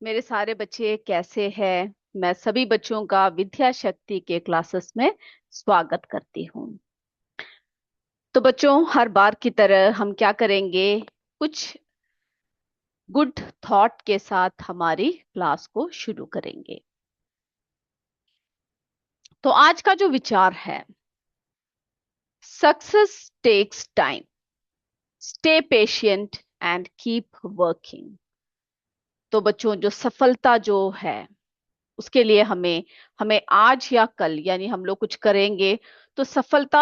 मेरे सारे बच्चे कैसे हैं। मैं सभी बच्चों का विद्या शक्ति के क्लासेस में स्वागत करती हूँ। तो बच्चों, हर बार की तरह हम क्या करेंगे, कुछ गुड थॉट के साथ हमारी क्लास को शुरू करेंगे। तो आज का जो विचार है, success takes time, stay patient and keep working. तो बच्चों, जो सफलता जो है उसके लिए हमें हमें आज या कल, यानी हम लोग कुछ करेंगे तो सफलता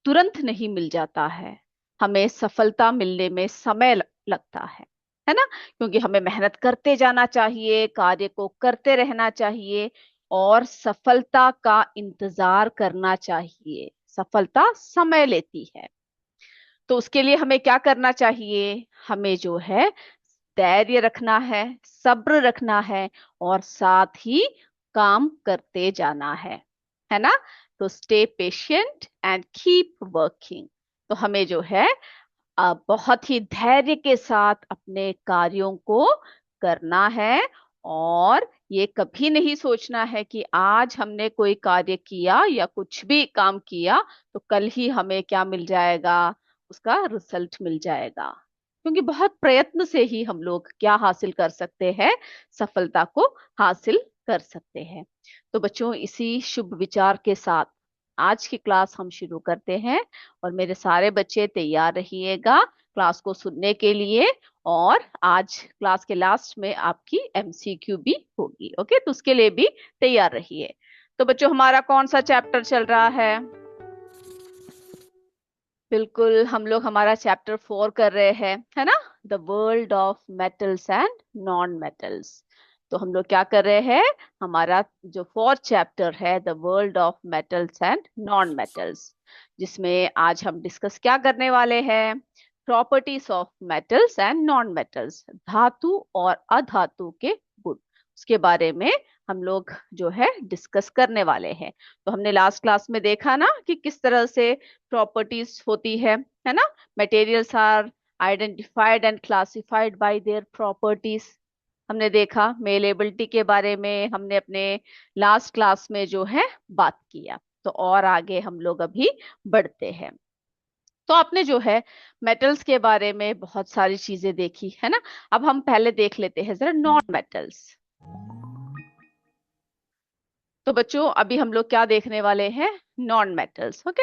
तुरंत नहीं मिल जाता है। हमें सफलता मिलने में समय लगता है ना। क्योंकि हमें मेहनत करते जाना चाहिए, कार्य को करते रहना चाहिए और सफलता का इंतजार करना चाहिए। सफलता समय लेती है। तो उसके लिए हमें क्या करना चाहिए, हमें जो है धैर्य रखना है, सब्र रखना है और साथ ही काम करते जाना है ना। तो stay patient and keep working. तो हमें जो है बहुत ही धैर्य के साथ अपने कार्यों को करना है। और ये कभी नहीं सोचना है कि आज हमने कोई कार्य किया या कुछ भी काम किया तो कल ही हमें क्या मिल जाएगा, उसका रिजल्ट मिल जाएगा। क्योंकि बहुत प्रयत्न से ही हम लोग क्या हासिल कर सकते हैं, सफलता को हासिल कर सकते हैं। तो बच्चों, इसी शुभ विचार के साथ आज की क्लास हम शुरू करते हैं। और मेरे सारे बच्चे तैयार रहिएगा क्लास को सुनने के लिए। और आज क्लास के लास्ट में आपकी एमसीक्यू भी होगी। ओके, तो उसके लिए भी तैयार रहिए। तो बच्चों, हमारा कौन सा चैप्टर चल रहा है? बिल्कुल, हम लोग हमारा चैप्टर 4 कर रहे हैं, है ना। The world of metals and non metals. तो हम लोग क्या कर रहे हैं, हमारा जो 4th चैप्टर है, the world of metals and non metals, जिसमें आज हम डिस्कस क्या करने वाले हैं, properties of metals and non metals, धातु और अधातु के गुण, उसके बारे में हम लोग जो है डिस्कस करने वाले हैं। तो हमने लास्ट क्लास में देखा ना कि किस तरह से प्रॉपर्टीज होती है ना। Materials are identified and classified by their properties. हमने देखा मेलेबिलिटी के बारे में, हमने अपने लास्ट क्लास में जो है बात किया। तो और आगे हम लोग अभी बढ़ते हैं। तो आपने जो है मेटल्स के बारे में बहुत सारी चीजें देखी है ना। अब हम पहले देख लेते हैं जरा नॉन मेटल्स। तो बच्चों, अभी हम लोग क्या देखने वाले हैं, non metals. Okay,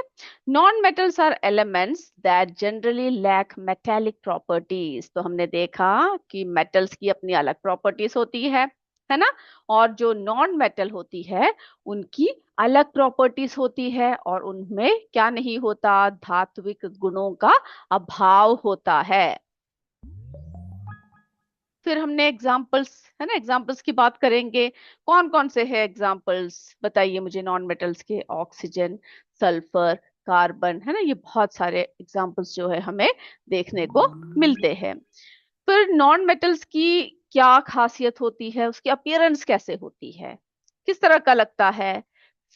non metals are elements that generally lack metallic properties. तो हमने देखा कि मेटल्स की अपनी अलग प्रॉपर्टीज होती है ना। और जो नॉन मेटल होती है उनकी अलग प्रॉपर्टीज होती है और उनमें क्या नहीं होता, धात्विक गुणों का अभाव होता है। फिर हमने एग्जाम्पल्स, है ना, एग्जाम्पल्स की बात करेंगे। कौन कौन से हैं एग्जाम्पल्स, बताइए मुझे नॉन मेटल्स के। ऑक्सीजन, सल्फर, कार्बन, है ना, ये बहुत सारे एग्जाम्पल्स जो है हमें देखने को मिलते हैं। फिर नॉन मेटल्स की क्या खासियत होती है, उसकी अपीयरेंस कैसे होती है किस तरह का लगता है,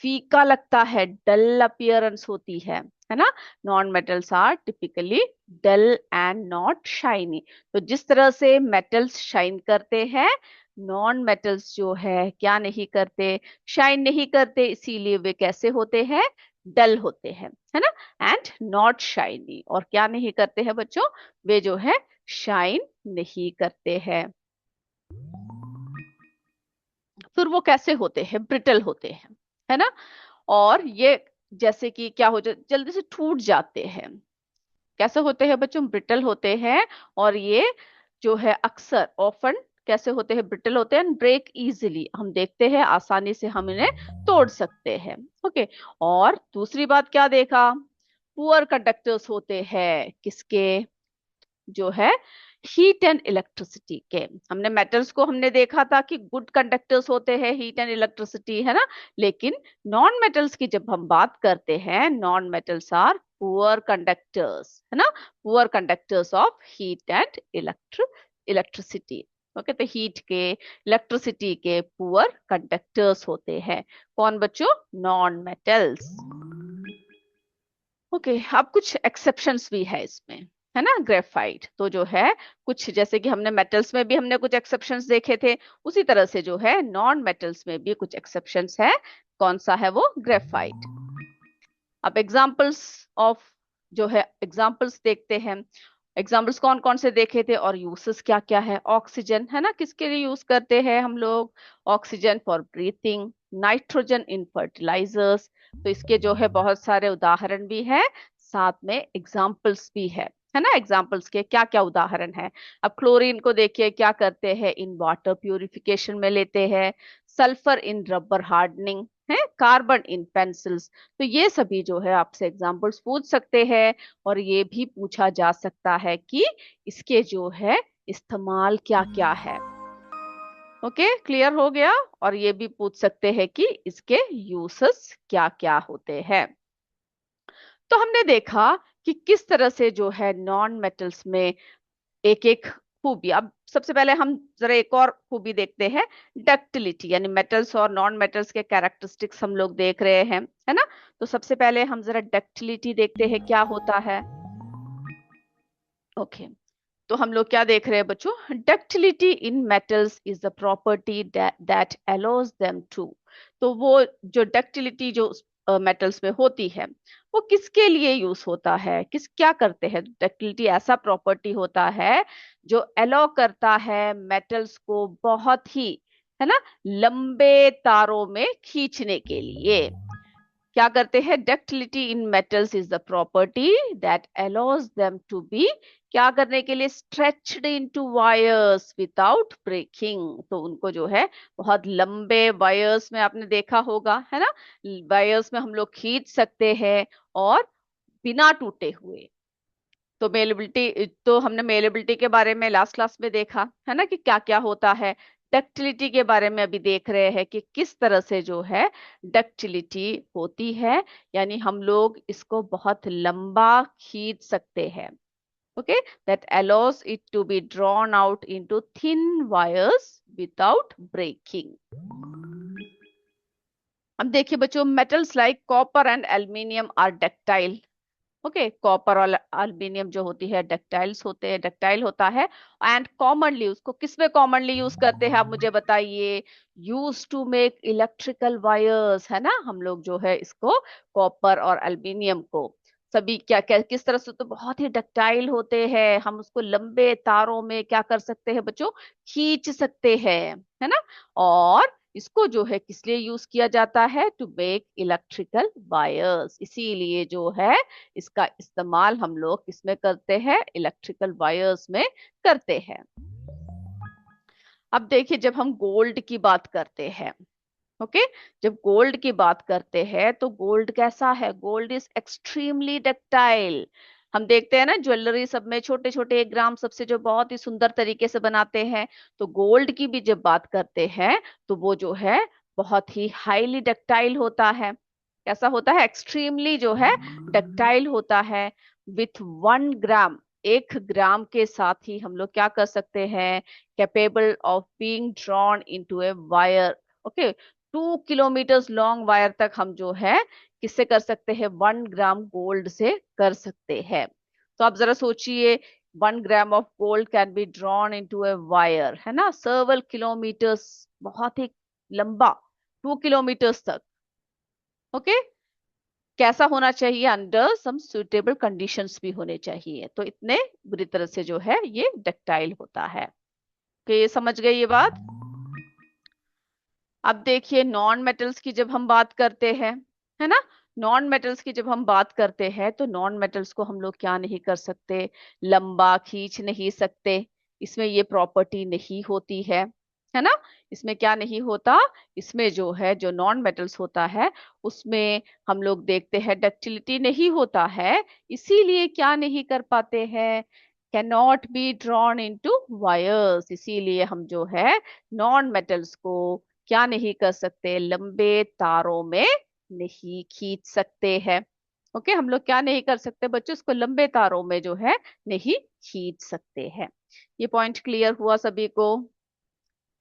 फीका लगता है, डल अपीयरेंस होती है ना। Non metals are typically dull and not shiny. तो जिस तरह से मेटल्स शाइन करते हैं, नॉन मेटल्स जो है क्या नहीं करते, शाइन नहीं करते। इसीलिए वे कैसे होते हैं, डल होते हैं, है ना। एंड नॉट शाइनी, और क्या नहीं करते हैं बच्चों, वे जो है शाइन नहीं करते हैं। फिर वो कैसे होते हैं, ब्रिटल होते हैं, है ना। और ये जैसे कि क्या हो जाए, जल्दी से टूट जाते हैं। कैसे होते हैं बच्चों, ब्रिटल होते हैं। और ये जो है अक्सर ऑफन कैसे होते हैं, ब्रिटल होते हैं, ब्रेक इजीली, हम देखते हैं आसानी से हम इन्हें तोड़ सकते हैं। ओके। और दूसरी बात क्या देखा, पुअर कंडक्टर्स होते हैं किसके, जो है हीट एंड इलेक्ट्रिसिटी के। हमने मेटल्स को हमने देखा था कि गुड कंडक्टर्स होते हैं, हीट एंड इलेक्ट्रिसिटी, है ना। लेकिन नॉन मेटल्स की जब हम बात करते हैं, non metals are poor conductors, है ना, poor conductors of heat and electricity. Okay, तो हीट के, इलेक्ट्रिसिटी के पुअर कंडक्टर्स होते हैं। कौन बच्चों, नॉन मेटल्स। ओके, अब कुछ एक्सेप्शंस भी है इसमें, है ना, ग्रेफाइट। तो जो है कुछ जैसे कि हमने मेटल्स में भी हमने कुछ एक्सेप्शंस देखे थे, उसी तरह से जो है नॉन मेटल्स में भी कुछ एक्सेप्शंस है। कौन सा है वो? ग्रेफाइट। अब एग्जाम्पल्स ऑफ जो है एग्जाम्पल्स देखते हैं। एग्जाम्पल्स कौन कौन से देखे थे और यूसेस क्या क्या है? ऑक्सीजन, है ना, किसके लिए यूज करते हैं हम लोग? Oxygen for breathing, nitrogen in fertilisers. तो इसके जो है बहुत सारे उदाहरण भी है, साथ में एग्जाम्पल्स भी है ना। एग्जाम्पल्स के क्या क्या उदाहरण है? अब क्लोरीन को देखिए, क्या करते हैं? इन वाटर प्यूरिफिकेशन में लेते हैं। सल्फर इन रबर हार्डनिंग है। Carbon in pencils. तो ये सभी जो है आपसे एग्जाम्पल्स पूछ सकते हैं, और ये भी पूछा जा सकता है कि इसके जो है इस्तेमाल क्या क्या है। ओके, क्लियर हो गया। और ये भी पूछ सकते हैं कि इसके यूसेस क्या क्या होते हैं। तो हमने देखा कि किस तरह से जो है नॉन मेटल्स में एक एक खूबी। अब सबसे पहले हम जरा एक और खूबी देखते हैं, डक्टिलिटी, यानी मेटल्स और नॉन मेटल्स के कैरेक्टरिस्टिक्स हम लोग देख रहे हैं, है ना। तो सबसे पहले हम जरा डक्टिलिटी देखते हैं क्या होता है। ओके, तो हम लोग क्या देख रहे हैं बच्चों? Ductility in metals is the property that allows them to. तो वो जो डक्टिलिटी जो मेटल्स में होती है, वो किसके लिए यूज होता है? क्या करते हैं? डक्टिलिटी ऐसा प्रॉपर्टी होता है जो अलाउ करता है मेटल्स को बहुत ही, है ना, लंबे तारों में खींचने के लिए। क्या करते हैं? Ductility in metals is the property that allows them to be, क्या करने के लिए? Stretched into wires without breaking. तो उनको जो है बहुत लंबे वायर्स में आपने देखा होगा, है ना, वायर्स में हम लोग खींच सकते हैं और बिना टूटे हुए। तो मेलेबिलिटी, तो हमने मेलेबिलिटी के बारे में लास्ट क्लास में देखा है ना कि क्या क्या होता है। डक्टिलिटी के बारे में अभी देख रहे हैं कि किस तरह से जो है डक्टिलिटी होती है, यानी हम लोग इसको बहुत लंबा खींच सकते हैं। Okay, that allows it to be drawn out into thin wires without breaking. अब देखिए बच्चों, metals like copper and aluminium are ductile. Okay, copper और अल्मीनियम जो होती है डक्टाइल्स होते हैं, डक्टाइल होता है। एंड कॉमनली उसको किस में कॉमनली यूज करते हैं आप मुझे बताइए? Use to make electrical wires, है ना। हम लोग जो है इसको कॉपर और अल्मीनियम को सभी क्या क्या किस तरह से, तो बहुत ही डक्टाइल होते हैं, हम उसको लंबे तारों में क्या कर सकते हैं बच्चों? खींच सकते हैं, है ना। और इसको जो है किस लिए यूज किया जाता है? To make electrical wires. इसीलिए जो है इसका इस्तेमाल हम लोग किसमें करते हैं? इलेक्ट्रिकल वायर्स में करते हैं। अब देखिए, जब हम गोल्ड की बात करते हैं, ओके, जब गोल्ड की बात करते हैं तो गोल्ड कैसा है? Gold is extremely ductile. हम देखते हैं ना ज्वेलरी सब में छोटे छोटे 1 ग्राम सबसे जो बहुत ही सुंदर तरीके से बनाते हैं, तो गोल्ड की भी जब बात करते हैं तो वो जो है बहुत ही हाईली डक्टाइल होता है। कैसा होता है? एक्सट्रीमली जो है डक्टाइल होता है। विथ 1 ग्राम, 1 ग्राम के साथ ही हम लोग क्या कर सकते हैं? Capable of being drawn into a wire. Okay, 2 kilometre long wire तक हम जो है किससे कर सकते हैं? 1 ग्राम गोल्ड से कर सकते हैं। तो आप जरा सोचिए, 1 gram of gold can be drawn into a wire, है ना, सेवरल किलोमीटर्स, बहुत ही लंबा, 2 किलोमीटर्स तक। ओके, कैसा होना चाहिए? अंडर सम सुटेबल कंडीशंस भी होने चाहिए। तो इतने बुरी तरह से जो है ये डक्टाइल होता है। तो ये समझ गए ये बात? अब देखिए, नॉन मेटल्स की जब हम बात करते हैं, है ना, नॉन मेटल्स की जब हम बात करते हैं तो नॉन मेटल्स को हम लोग क्या नहीं कर सकते? लंबा खींच नहीं सकते। इसमें ये प्रॉपर्टी नहीं होती है ना। इसमें क्या नहीं होता? इसमें जो है जो नॉन मेटल्स होता है उसमें हम लोग देखते हैं डक्टिलिटी नहीं होता है। इसीलिए क्या नहीं कर पाते हैं? Can not be drawn into wires. इसीलिए हम जो है नॉन मेटल्स को क्या नहीं कर सकते? लंबे तारों में नहीं खींच सकते हैं। ओके, हम लोग क्या नहीं कर सकते बच्चों? इसको लंबे तारों में जो है नहीं खींच सकते हैं। ये पॉइंट क्लियर हुआ सभी को?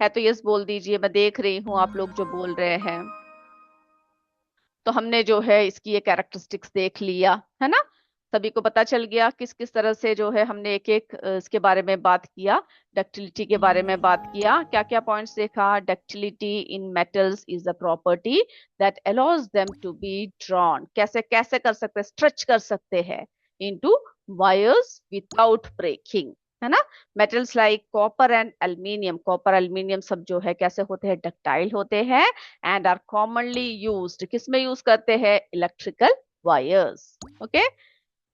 है तो यस बोल दीजिए, मैं देख रही हूँ आप लोग जो बोल रहे हैं। तो हमने जो है इसकी ये कैरेक्टरिस्टिक्स देख लिया, है ना। सभी को पता चल गया किस किस तरह से जो है हमने एक एक इसके बारे में बात किया, डक्टिलिटी के बारे में बात किया। क्या क्या पॉइंट्स देखा? Ductility in metals is the property that allows them to be drawn. कैसे कैसे कर सकते हैं? स्ट्रेच कर सकते हैं इनटू वायर्स विदाउट ब्रेकिंग, है ना। Metals like copper and aluminium, copper aluminium सब जो है कैसे होते हैं? डक्टाइल होते हैं एंड आर कॉमनली यूज्ड, किस में यूज करते हैं? Electrical wires. ओके।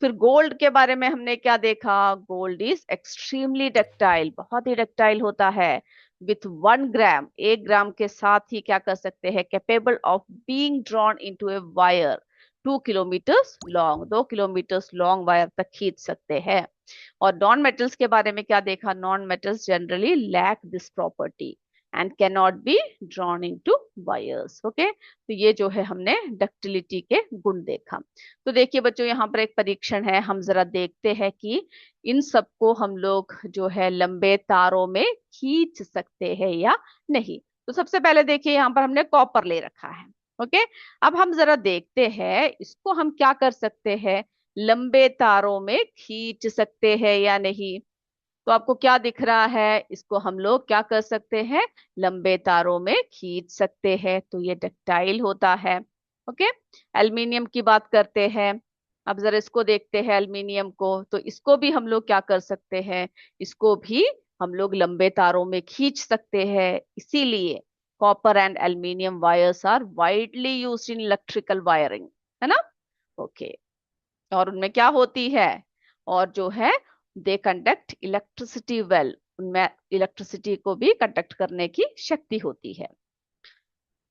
फिर गोल्ड के बारे में हमने क्या देखा? गोल्ड इज एक्सट्रीमली डक्टाइल, बहुत ही डक्टाइल होता है। विथ 1 ग्राम, 1 ग्राम के साथ ही क्या कर सकते हैं? Capable of being drawn into a wire 2 kilometres long, 2 kilometres long wire तक खींच सकते हैं। और नॉन मेटल्स के बारे में क्या देखा? Non metals generally lack this property and can not be drawn into wires. Okay, तो ये जो है हमने डक्टिलिटी के गुण देखा। तो देखिए बच्चों, यहाँ पर एक परीक्षण है, हम जरा देखते हैं कि इन सबको हम लोग जो है लंबे तारों में खींच सकते हैं या नहीं। तो सबसे पहले देखिए, यहाँ पर हमने कॉपर ले रखा है। ओके, अब हम जरा देखते हैं इसको हम क्या कर सकते हैं, लंबे तारों में खींच सकते हैं या नहीं। तो आपको क्या दिख रहा है? इसको हम लोग क्या कर सकते हैं? लंबे तारों में खींच सकते हैं, तो ये डक्टाइल होता है। ओके, एल्युमिनियम की बात करते हैं। अब जरा इसको देखते हैं एल्युमिनियम को, तो इसको भी हम लोग क्या कर सकते हैं? इसको भी हम लोग लंबे तारों में खींच सकते हैं। इसीलिए copper and aluminium wires are widely used in electrical wiring, है ना। ओके, और उनमें क्या होती है? और जो है दे कंडक्ट इलेक्ट्रिसिटी वेल, उनमें इलेक्ट्रिसिटी को भी कंडक्ट करने की शक्ति होती है।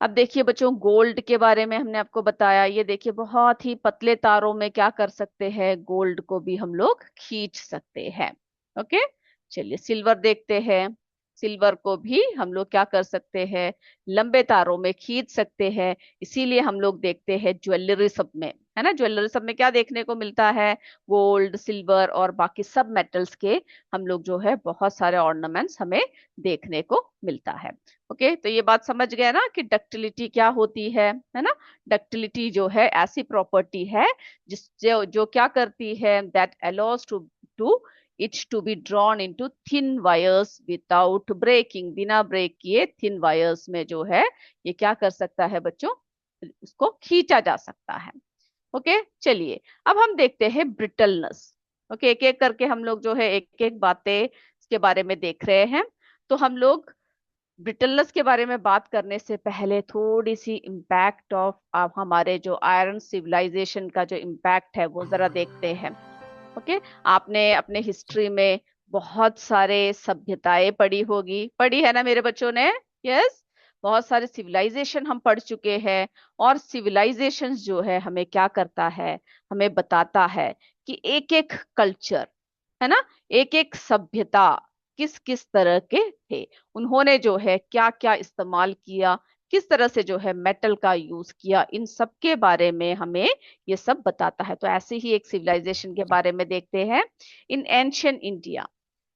अब देखिए बच्चों, गोल्ड के बारे में हमने आपको बताया। ये देखिए बहुत ही पतले तारों में क्या कर सकते हैं? गोल्ड को भी हम लोग खींच सकते हैं। ओके, चलिए सिल्वर देखते हैं। सिल्वर को भी हम लोग क्या कर सकते हैं? लंबे तारों में खींच सकते हैं। इसीलिए हम लोग देखते हैं ज्वेलरी सब में, है ना, ज्वेलरी सब में क्या देखने को मिलता है? गोल्ड, सिल्वर और बाकी सब मेटल्स के हम लोग जो है बहुत सारे ऑर्नामेंट्स हमें देखने को मिलता है। ओके, तो ये बात समझ गए ना कि डक्टिलिटी क्या होती है ना। डक्टिलिटी जो है ऐसी प्रॉपर्टी है जिस जो जो क्या करती है? That allows to to its to be drawn into thin wires without breaking, बिना ब्रेक किए थिन वायर्स में जो है ये क्या कर सकता है बच्चों? उसको खींचा जा सकता है। ओके, चलिए अब हम देखते हैं ब्रिटलनेस। ओके, एक एक करके हम लोग जो है एक एक बातें इसके बारे में देख रहे हैं। तो हम लोग ब्रिटलनेस के बारे में बात करने से पहले थोड़ी सी इम्पैक्ट ऑफ हमारे जो आयरन सिविलाइजेशन का जो इम्पैक्ट है वो जरा देखते हैं। ओके, आपने अपने हिस्ट्री में बहुत सारे सभ्यताएं पढ़ी होगी, पढ़ी है ना मेरे बच्चों ने? यस, बहुत सारे सिविलाइजेशन हम पढ़ चुके हैं। और सिविलाइजेशन जो है हमें क्या करता है? हमें बताता है कि एक एक कल्चर, है ना, एक एक सभ्यता किस किस तरह के थे, उन्होंने जो है क्या क्या इस्तेमाल किया, किस तरह से जो है मेटल का यूज किया, इन सब के बारे में हमें ये सब बताता है। तो ऐसे ही एक सिविलाइजेशन के बारे में देखते हैं। इन एंशियंट इंडिया,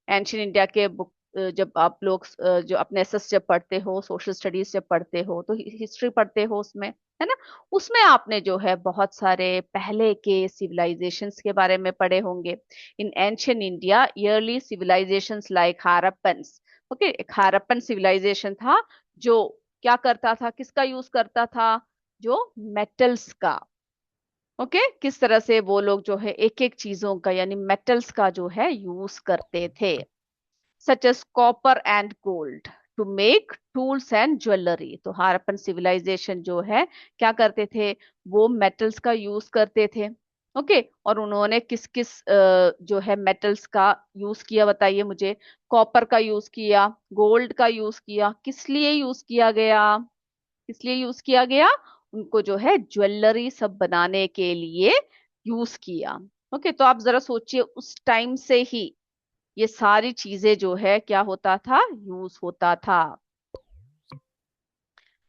एंशियंट इंडिया के बुक जब आप लोग जो अपने एसएस जब पढ़ते हो, सोशल स्टडीज जब पढ़ते हो, तो हिस्ट्री पढ़ते हो उसमें, है ना, उसमें आपने जो है बहुत सारे पहले के सिविलाइजेशंस के बारे में पढ़े होंगे। In ancient India early civilisations like Harappans. Okay, एक हारप्पन सिविलाइजेशन था जो क्या करता था? किसका यूज करता था? जो मेटल्स का। ओके, किस तरह से वो लोग जो है एक एक चीजों का यानी मेटल्स का जो है यूज करते थे, such as copper and gold to make tools and jewellery. तो हारप्पन सिविलाइजेशन जो है क्या करते थे? वो मेटल्स का यूज करते थे। ओके, और उन्होंने किस किस जो है मेटल्स का यूज किया बताइए मुझे? कॉपर का यूज किया, गोल्ड का यूज किया। किस लिए यूज किया गया? किस लिए यूज किया गया? उनको जो है ज्वेलरी सब बनाने के लिए यूज किया। ओके, तो आप जरा सोचिए उस टाइम से ही ये सारी चीजें जो है क्या होता था? यूज होता था।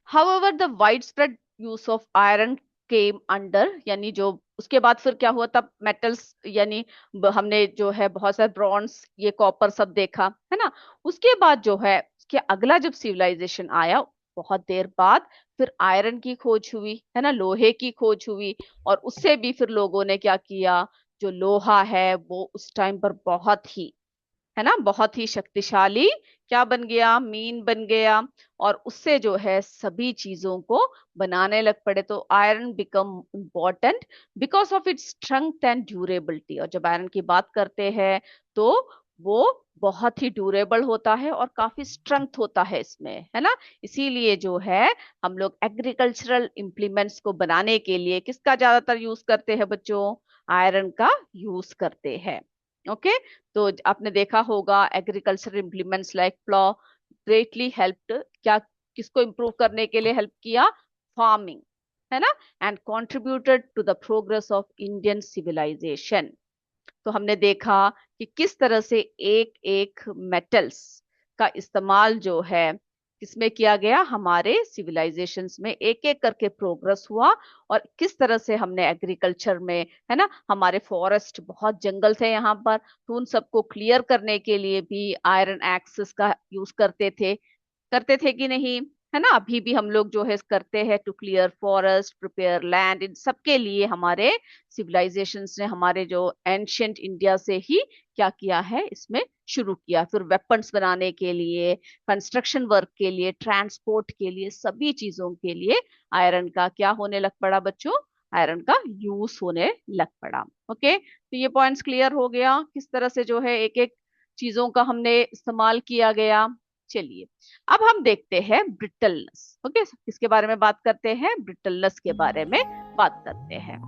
However, the widespread use of iron came under, यानी जो उसके बाद फिर क्या हुआ? तब मेटल्स यानी हमने जो है बहुत सारे ब्रॉन्ज, ये कॉपर सब देखा, है ना। उसके बाद जो है उसके अगला जब सिविलाइजेशन आया बहुत देर बाद, फिर आयरन की खोज हुई, है ना, लोहे की खोज हुई। और उससे भी फिर लोगों ने क्या किया? जो लोहा है वो उस टाइम पर बहुत ही, है ना, बहुत ही शक्तिशाली क्या बन गया, मीन बन गया। और उससे जो है सभी चीजों को बनाने लग पड़े। तो iron become important because of its strength and durability. और जब आयरन की बात करते हैं तो वो बहुत ही ड्यूरेबल होता है और काफी स्ट्रेंथ होता है इसमें, है ना। इसीलिए जो है हम लोग एग्रीकल्चरल इम्प्लीमेंट्स को बनाने के लिए किसका ज्यादातर यूज करते हैं बच्चों, आयरन का यूज करते हैं। ओके। तो आपने देखा होगा agriculture implements like plough greatly helped, क्या किसको इम्प्रूव करने के लिए हेल्प किया, फार्मिंग, है ना, and contributed to the progress of Indian civilisation. तो हमने देखा कि किस तरह से एक एक मेटल्स का इस्तेमाल जो है किसमें किया गया, हमारे सिविलाइजेशंस में एक एक करके प्रोग्रेस हुआ। और किस तरह से हमने एग्रीकल्चर में, है ना, हमारे फॉरेस्ट बहुत जंगल थे यहाँ पर, तो उन सबको क्लियर करने के लिए भी आयरन एक्सिस का यूज करते थे कि नहीं, है ना। अभी भी हम लोग जो है करते हैं to clear forest, prepare land, इन सब के लिए हमारे सिविलाइजेशंस ने, हमारे जो एंशियंट इंडिया से ही क्या किया है इसमें शुरू किया। फिर वेपन्स बनाने के लिए, कंस्ट्रक्शन वर्क के लिए, ट्रांसपोर्ट के लिए, सभी चीजों के लिए आयरन का क्या होने लग पड़ा बच्चों, आयरन का यूज होने लग पड़ा। ओके, तो ये पॉइंट्स क्लियर हो गया किस तरह से जो है एक एक चीजों का हमने इस्तेमाल किया गया। चलिए अब हम देखते हैं ब्रिटलनेस। ओके, किसके बारे में बात करते हैं, ब्रिटलनेस के बारे में बात करते हैं।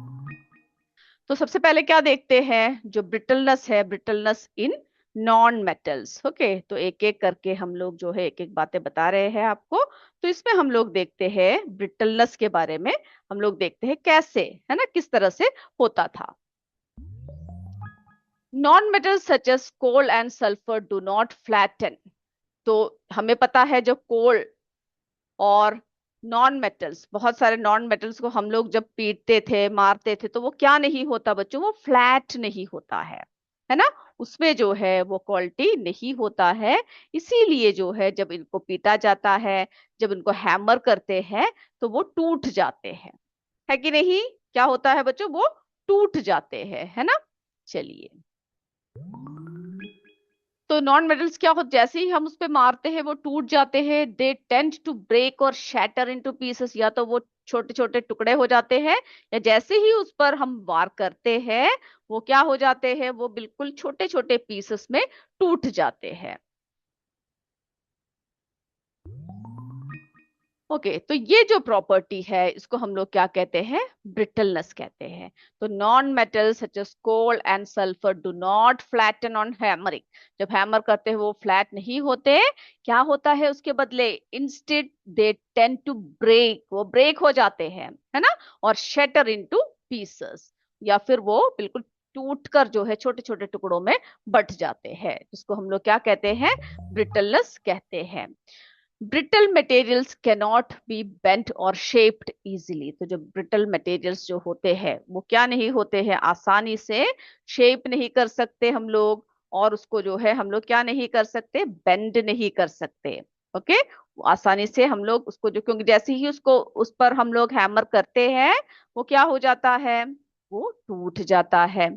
तो सबसे पहले क्या देखते हैं, जो ब्रिटलनेस है, brittleness in non metals. Okay, तो एक एक करके हम लोग जो है एक एक बातें बता रहे हैं आपको। तो इसमें हम लोग देखते हैं ब्रिटलनेस के बारे में, हम लोग देखते हैं कैसे, है ना, किस तरह से होता था। Non metals such as coal and sulphur do not flatten. तो हमें पता है जो कोल और नॉन मेटल्स, बहुत सारे नॉन मेटल्स को हम लोग जब पीटते थे, मारते थे, तो वो क्या नहीं होता बच्चों, वो फ्लैट नहीं होता है ना। उसमें जो है वो क्वालिटी नहीं होता है। इसीलिए जो है जब इनको पीटा जाता है, जब इनको हैमर करते हैं, तो वो टूट जाते हैं, है कि नहीं। क्या होता है बच्चों, वो टूट जाते हैं, है ना। चलिए, तो नॉन मेटल्स क्या हो, जैसे ही हम उस पे मारते हैं वो टूट जाते हैं। दे टेंड टू ब्रेक और शैटर इनटू पीसेस, या तो वो छोटे छोटे टुकड़े हो जाते हैं, या जैसे ही उस पर हम वार करते हैं वो क्या हो जाते हैं, वो बिल्कुल छोटे छोटे पीसेस में टूट जाते हैं। ओके, तो ये जो प्रॉपर्टी है इसको हम लोग क्या कहते हैं, ब्रिटलनेस कहते हैं। तो non metals such as coal and sulphur do not flatten on hammering. जब हैमर करते हैं वो फ्लैट नहीं होते, क्या होता है उसके बदले, instead they tend to break, वो ब्रेक हो जाते हैं, है ना, और शेटर इनटू पीसेस, या फिर वो बिल्कुल टूट कर जो है छोटे छोटे टुकड़ों में बट जाते हैं, जिसको हम लोग क्या कहते हैं, ब्रिटलनेस कहते हैं। Brittle materials cannot be bent और शेप्ड इजीली। तो जो ब्रिटल मटेरियल्स जो होते हैं वो क्या नहीं होते हैं, आसानी से शेप नहीं कर सकते हम लोग, और उसको जो है हम लोग क्या नहीं कर सकते, बेंड नहीं कर सकते। ओके, आसानी से हम लोग उसको जो, क्योंकि जैसे ही उसको उस पर हम लोग हैमर करते हैं वो क्या हो जाता है, वो टूट जाता है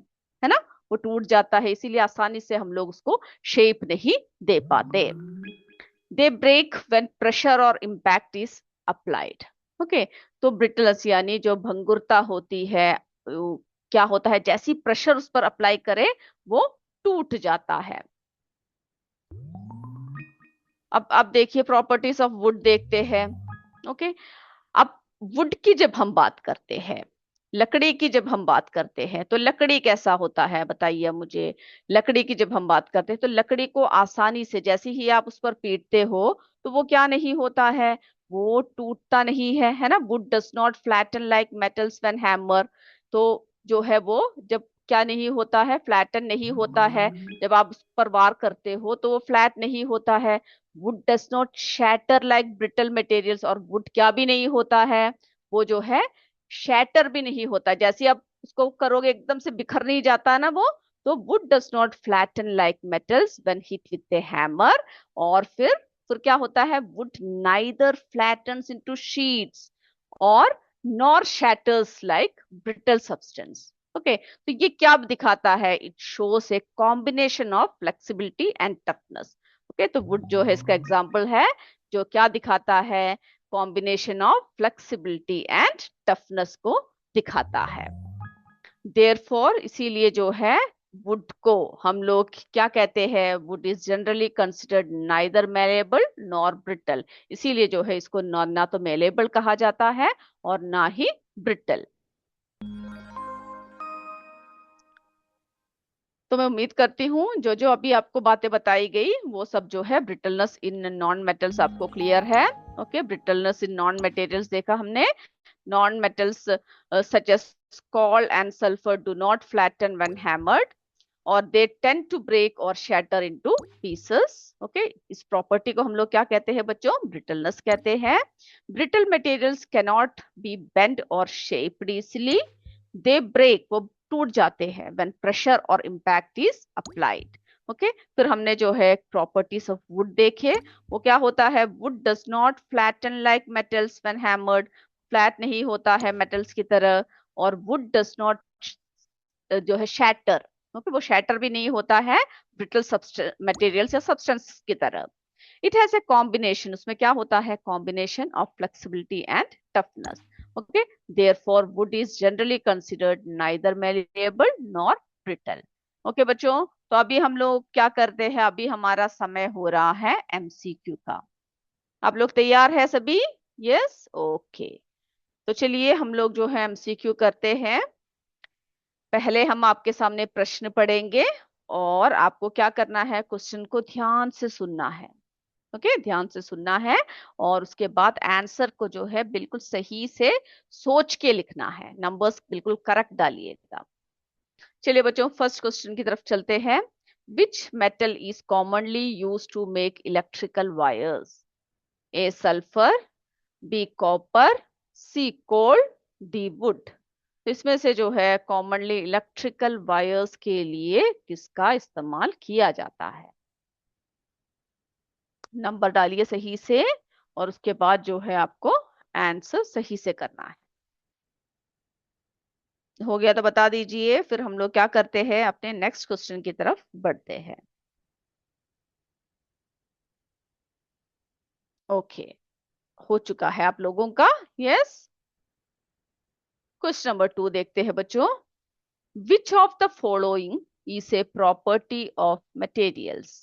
ना, वो टूट जाता है। इसीलिए आसानी से हम लोग उसको शेप नहीं दे पाते। दे ब्रेक व्हेन प्रेशर और इम्पैक्ट इज अप्लाइड। ओके, तो ब्रिटलनेस यानी जो भंगुरता होती है, क्या होता है, जैसी प्रेशर उस पर अप्लाई करे वो टूट जाता है। अब देखिए प्रॉपर्टीज ऑफ वुड देखते हैं। ओके, अब वुड की जब हम बात करते हैं, लकड़ी की जब हम बात करते हैं, तो लकड़ी कैसा होता है बताइए मुझे। लकड़ी की जब हम बात करते हैं तो लकड़ी को आसानी से जैसे ही आप उस पर पीटते हो तो वो क्या नहीं होता है, वो टूटता नहीं है ना। Would does not flatten like metals when hammer. तो जो है वो जब क्या नहीं होता है, फ्लैटन नहीं होता है। जब आप उस पर वार करते हो तो वो फ्लैट नहीं होता है। Would does not shatter like brittle materials, और वुड क्या भी नहीं होता है, वो जो है शैटर भी नहीं होता। जैसे आप उसको करोगे एकदम से बिखर नहीं जाता ना वो। तो would does not flatten like metals when hit with A hammer. और फिर क्या होता है, वुड नाइदर फ्लैटन्स इनटू शीट्स और nor shatters like brittle substance. Okay, तो ये क्या दिखाता है? It shows a combination of flexibility and toughness. Okay, तो वुड जो है इसका एग्जाम्पल है, जो क्या दिखाता है? Combination of flexibility and toughness को दिखाता है। देयरफॉर इसीलिए जो है वुड को हम लोग क्या कहते हैं? Would is generally considered neither malleable nor brittle. इसीलिए जो है इसको ना तो मेलेबल कहा जाता है और ना ही ब्रिटल। तो मैं उम्मीद करती हूँ जो जो अभी आपको बातें बताई गई वो सब जो है ब्रिटलनेस इन नॉन मेटल्स आपको क्लियर है। Okay, brittleness in non materials देखा हमने। Non metals such as coal and sulfur do not flatten when hammered, or they tend to break or shatter into pieces. Okay, इस property को हम लोग क्या कहते हैं बच्चों? ब्रिटलनेस कहते हैं। Brittle materials cannot be bent or shaped easily. They break, वो टूट जाते हैं when pressure और impact is applied. ओके, फिर हमने जो है प्रॉपर्टीज ऑफ वुड देखे। वो क्या होता है? Would does not flatten like metals when hammered. Flat नहीं होता है मेटल्स की तरह। और वुड डज नॉट जो है शैटर। ओके, वो शैटर भी नहीं होता है ब्रिटल मटेरियल्स या सब्सटेंस की तरह। इट हैज ए कॉम्बिनेशन, उसमें क्या होता है? Combination of flexibility and toughness. Okay, therefore would is generally considered neither malleable nor brittle. Okay बच्चों, तो अभी हम लोग क्या करते हैं? अभी हमारा समय हो रहा है एमसीक्यू का। आप लोग तैयार है सभी? Yes, okay. तो चलिए हम लोग जो है एमसीक्यू करते हैं। पहले हम आपके सामने प्रश्न पढ़ेंगे और आपको क्या करना है? क्वेश्चन को ध्यान से सुनना है। ओके, ध्यान से सुनना है और उसके बाद आंसर को जो है बिल्कुल सही से सोच के लिखना है। नंबर्स बिल्कुल करेक्ट डालिएगा। चलिए बच्चों, फर्स्ट क्वेश्चन की तरफ चलते हैं। Which metal is commonly use to make electrical wires? A sulphur, B copper, C coal, D wood. तो इसमें से जो है कॉमनली इलेक्ट्रिकल वायर्स के लिए किसका इस्तेमाल किया जाता है? नंबर डालिए सही से और उसके बाद जो है आपको आंसर सही से करना है। हो गया तो बता दीजिए, फिर हम लोग क्या करते हैं? अपने नेक्स्ट क्वेश्चन की तरफ बढ़ते हैं। ओके, हो चुका है आप लोगों का? यस। क्वेश्चन नंबर 2 देखते हैं बच्चों। Which of the following is a property of materials?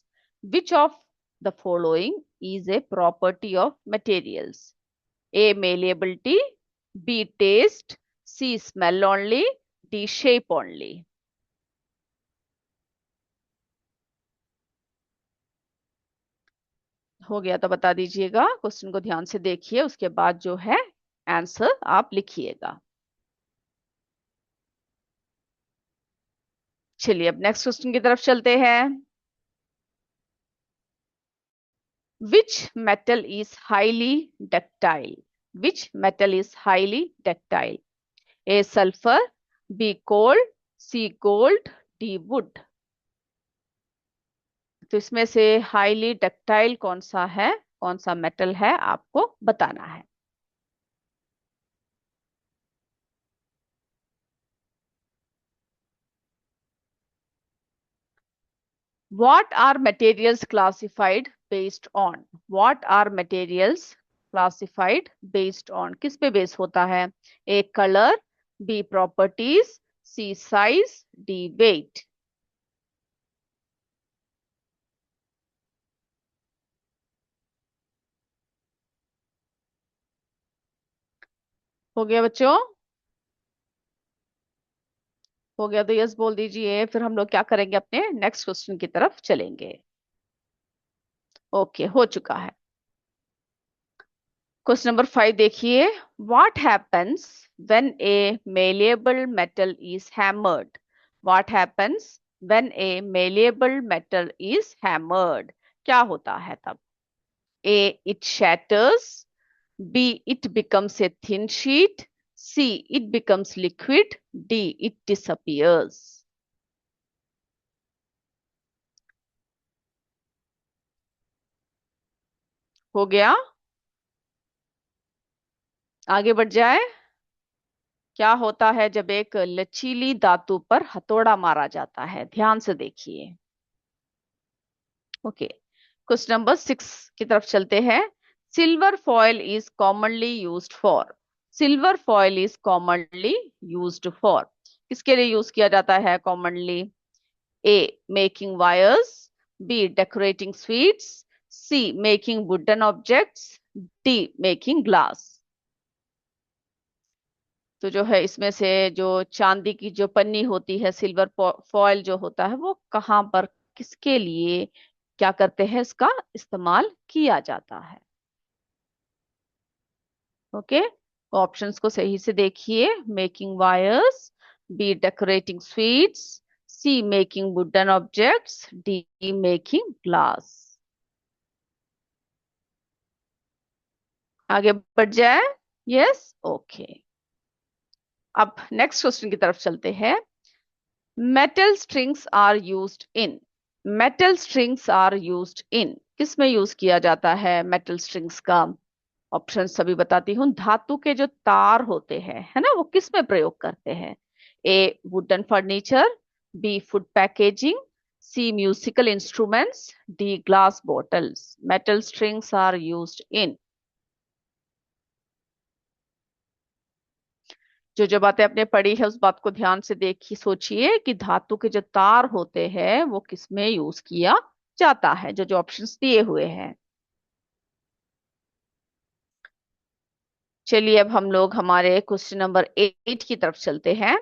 Which of the following is a property of materials? A malleability, B taste, C smell only, D shape only. हो गया तो बता दीजिएगा। Question को ध्यान से देखिए, उसके बाद जो है आंसर आप लिखिएगा। चलिए अब नेक्स्ट क्वेश्चन की तरफ चलते हैं। Which metal is highly ductile? Which metal is highly ductile? A sulfur, B coal, C gold, D wood। तो इसमें से हाईली डक्टाइल कौन सा है? कौन सा मेटल है? आपको बताना है। What are materials classified based on? What are materials classified based on? किस पे बेस होता है? A color, B properties, C size, D weight। हो गया बच्चों? हो गया तो यस बोल दीजिए, फिर हम लोग क्या करेंगे? अपने नेक्स्ट क्वेश्चन की तरफ चलेंगे। ओके, हो चुका है। क्वेश्चन नंबर 5 देखिए। What happens when A malleable metal is hammered? What happens when A malleable metal is hammered? क्या होता है तब? ए it shatters, B it becomes a thin sheet, C it becomes liquid, D it disappears। हो गया? आगे बढ़ जाए। क्या होता है जब एक लचीली धातु पर हथौड़ा मारा जाता है? ध्यान से देखिए। ओके, क्वेश्चन नंबर 6 की तरफ चलते हैं। Silver foil is commonly used for. Silver foil is commonly used for, किसके लिए यूज किया जाता है commonly? A, making wires. B, decorating sweets. C, making wooden objects. D, making glass. तो जो है इसमें से जो चांदी की जो पन्नी होती है, सिल्वर फॉयल जो होता है, वो कहाँ पर, किसके लिए, क्या करते हैं, इसका इस्तेमाल किया जाता है? ओके, ऑप्शंस को सही से देखिए। Making wires, B decorating sweets, C making wooden objects, D making glass. आगे बढ़ जाए। Yes, okay. अब नेक्स्ट क्वेश्चन की तरफ चलते हैं। Metal strings are used in. Metal strings are used in, किस में यूज किया जाता है मेटल स्ट्रिंग्स का? ऑप्शन सभी बताती हूँ। धातु के जो तार होते हैं, है ना, वो किस में प्रयोग करते हैं? A, wooden furniture. B, food packaging. C, musical instruments. D, glass bottles. Metal strings are used in. जो जो बातें आपने पढ़ी है उस बात को ध्यान से देखिए, सोचिए कि धातु के जो तार होते हैं वो किस में यूज किया जाता है, जो जो ऑप्शंस दिए हुए हैं। चलिए अब हम लोग हमारे क्वेश्चन नंबर 8 की तरफ चलते हैं।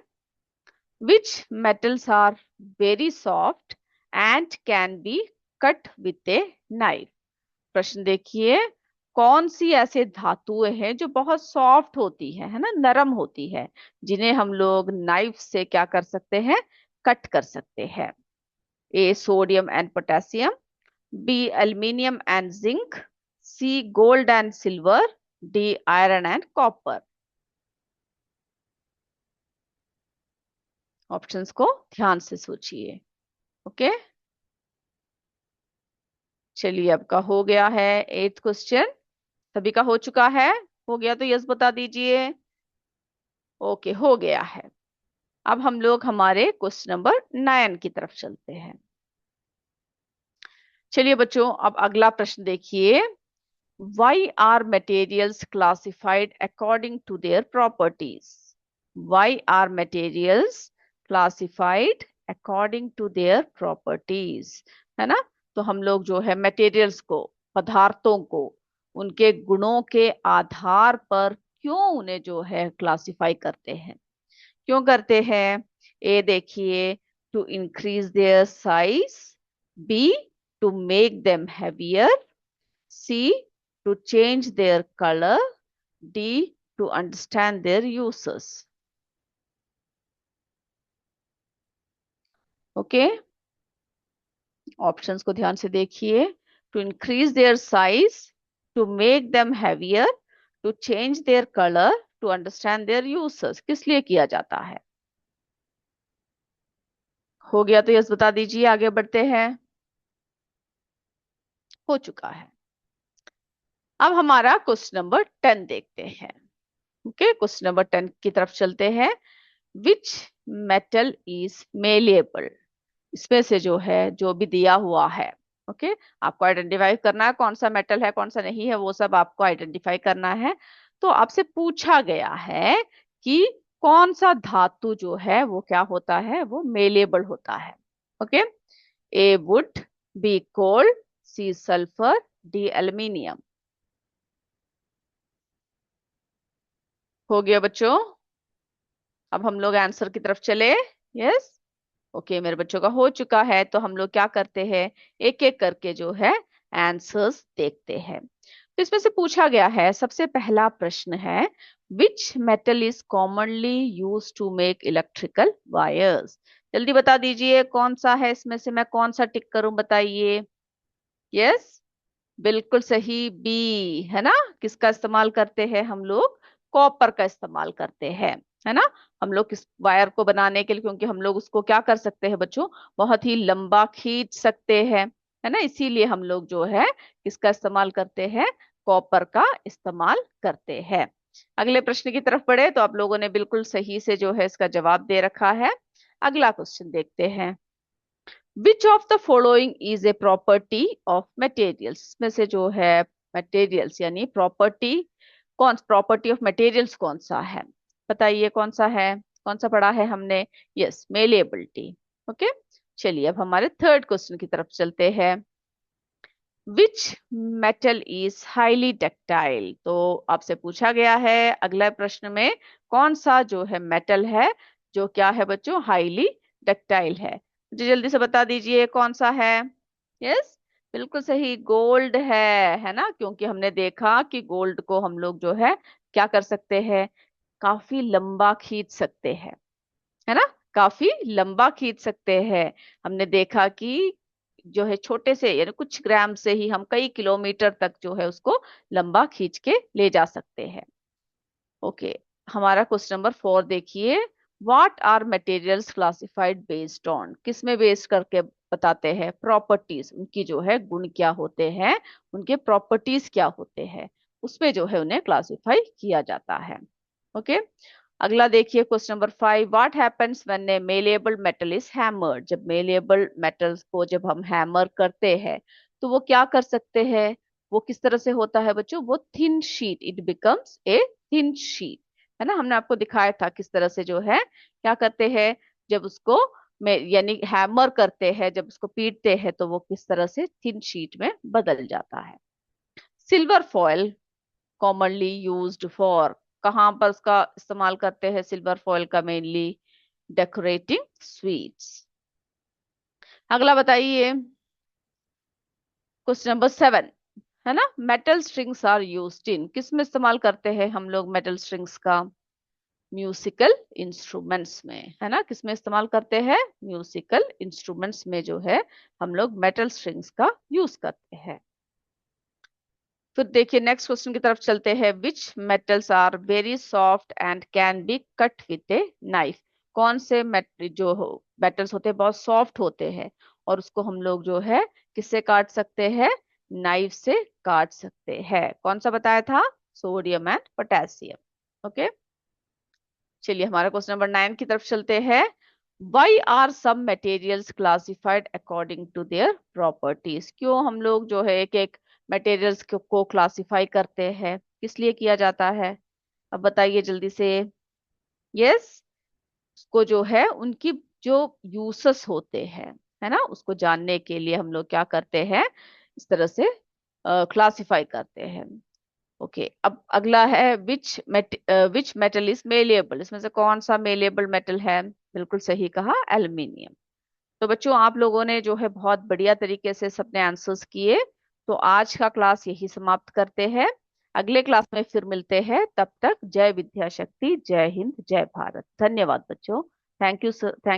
Which metals are very soft and can be cut with a knife. प्रश्न देखिए, कौन सी ऐसे धातुएं हैं जो बहुत सॉफ्ट होती है ना, नरम होती है, जिन्हें हम लोग नाइफ से क्या कर सकते हैं, कट कर सकते हैं? A, sodium and potassium. B, aluminium and zinc. C, gold and silver. D, iron and copper. Options को ध्यान से सोचिए। ओके, चलिए आपका हो गया है 8th क्वेश्चन। सभी का हो चुका है? हो गया तो यस बता दीजिए। ओके, हो गया है। अब हम लोग हमारे क्वेश्चन नंबर 9 की तरफ चलते हैं। चलिए बच्चों, अब अगला प्रश्न देखिए। Why are materials classified according to their properties? Why are materials classified according to their properties? है ना? तो हम लोग जो है मटेरियल्स को, पदार्थों को, उनके गुणों के आधार पर क्यों उन्हें जो है क्लासिफाई करते हैं? क्यों करते हैं? ए देखिए, to increase their size. B, to make them heavier. C, to change their color. D, to understand their uses. Okay, options को ध्यान से देखिए। To increase their size, to make them heavier, to change their colour, to understand their uses, किस लिए किया जाता है? हो गया तो यस बता दीजिए, आगे बढ़ते हैं। हो चुका है। अब हमारा क्वेश्चन नंबर 10 देखते हैं। ओके, क्वेश्चन नंबर 10 की तरफ चलते हैं। Which metal is malleable. इसमें से जो है, जो भी दिया हुआ है, ओके, आपको आइडेंटिफाई करना है कौन सा मेटल है कौन सा नहीं है, वो सब आपको आइडेंटिफाई करना है। तो आपसे पूछा गया है कि कौन सा धातु जो है वो क्या होता है, वो मेलेबल होता है। Okay, A wood. B coal. C sulphur. D aluminium. हो गया बच्चों? अब हम लोग आंसर की तरफ चले। यस, ओके, मेरे बच्चों का हो चुका है। तो हम लोग क्या करते हैं, एक एक करके जो है आंसर्स देखते हैं। तो इसमें से पूछा गया है, सबसे पहला प्रश्न है, which metal is commonly use to make electrical wires. जल्दी बता दीजिए कौन सा है, इसमें से मैं कौन सा टिक करूं, बताइए। यस, बिल्कुल सही, बी, है ना। किसका इस्तेमाल करते हैं हम लोग? कॉपर का इस्तेमाल करते हैं, है ना। हम लोग किस वायर को बनाने के लिए, क्योंकि हम लोग उसको क्या कर सकते हैं बच्चों, बहुत ही लंबा खींच सकते हैं, है ना, इसीलिए हम लोग जो है किसका इस्तेमाल करते हैं, कॉपर का इस्तेमाल करते हैं। अगले प्रश्न की तरफ बढ़े तो आप लोगों ने बिल्कुल सही से जो है इसका जवाब दे रखा है। अगला क्वेश्चन देखते हैं। Which of the following is a property of materials, में से जो है मटेरियल्स यानी प्रॉपर्टी, प्रॉपर्टी ऑफ मटेरियल्स कौन सा है? बताइए कौन सा है, कौन सा पढ़ा है हमने? Yes, malleability. ओके, चलिए अब हमारे थर्ड क्वेश्चन की तरफ चलते हैं। Which metal is highly ductile, तो आपसे पूछा गया है अगला प्रश्न में कौन सा जो है मेटल है जो क्या है बच्चों, हाईली डक्टाइल है। मुझे जल्दी से बता दीजिए कौन सा है। यस, बिल्कुल सही, गोल्ड है ना, क्योंकि हमने देखा कि गोल्ड को हम लोग जो है क्या कर सकते हैं, काफी लंबा खींच सकते हैं, है ना, काफी लंबा खींच सकते हैं। हमने देखा कि जो है छोटे से यानी कुछ ग्राम से ही हम कई किलोमीटर तक जो है उसको लंबा खींच के ले जा सकते हैं। ओके, हमारा क्वेश्चन नंबर 4 देखिए। What are materials classified based on, किस में बेस्ड करके बताते हैं? प्रॉपर्टीज, उनकी जो है गुण क्या होते हैं, उनके प्रॉपर्टीज क्या होते हैं, उसमें जो है उन्हें क्लासिफाई किया जाता है। ओके, अगला देखिए question number 5। What happens when A malleable metal is hammered, जब मेलेबल मेटल्स को जब हम हैमर करते हैं तो वो क्या कर सकते हैं? वो किस तरह से होता है बच्चों? वो thin sheet, it becomes a thin sheet, है ना। हमने आपको दिखाया था किस तरह से जो है क्या करते हैं, जब उसको में यानी हैमर करते हैं, जब उसको पीटते हैं तो वो किस तरह से थिन शीट में बदल जाता है। Silver foil commonly used for, कहाँ पर उसका इस्तेमाल करते हैं सिल्वर फॉयल का? Mainly decorating sweets. अगला बताइए क्वेश्चन नंबर 7, है ना। Metal strings are used in, किस में इस्तेमाल करते हैं हम लोग मेटल स्ट्रिंग्स का? म्यूजिकल इंस्ट्रूमेंट्स में, है ना, किस में इस्तेमाल करते हैं? म्यूजिकल इंस्ट्रूमेंट्स में जो है हम लोग मेटल स्ट्रिंग्स का यूज करते हैं। फिर देखिए नेक्स्ट क्वेश्चन की तरफ चलते हैं। Which metals are very soft and can be cut with a knife, कौन से जो मेटल्स होते हैं बहुत सॉफ्ट होते हैं और उसको हम लोग जो है किससे काट सकते हैं? नाइफ से काट सकते हैं। कौन सा बताया था? Sodium and potassium. ओके, चलिए हमारा क्वेश्चन नंबर 9 की तरफ चलते हैं। Why are some materials classified according to their properties, क्यों हम लोग जो है एक एक मटेरियल्स को क्लासिफाई करते हैं, किस लिए किया जाता है? अब बताइए जल्दी से। यस, उसको जो है उनकी जो यूसेस होते हैं, है ना, उसको जानने के लिए हम लोग क्या करते हैं, इस तरह से क्लासिफाई करते हैं। ओके, अब अगला है विच मेटल इज मेलेबल, इसमें से कौन सा मेलेबल मेटल है? बिल्कुल सही कहा, एल्यूमिनियम। तो बच्चों आप लोगों ने जो है बहुत बढ़िया तरीके से सबने आंसर्स किए। तो आज का क्लास यही समाप्त करते हैं, अगले क्लास में फिर मिलते हैं। तब तक जय विद्या शक्ति, जय हिंद, जय भारत। धन्यवाद बच्चों। Thank you sir.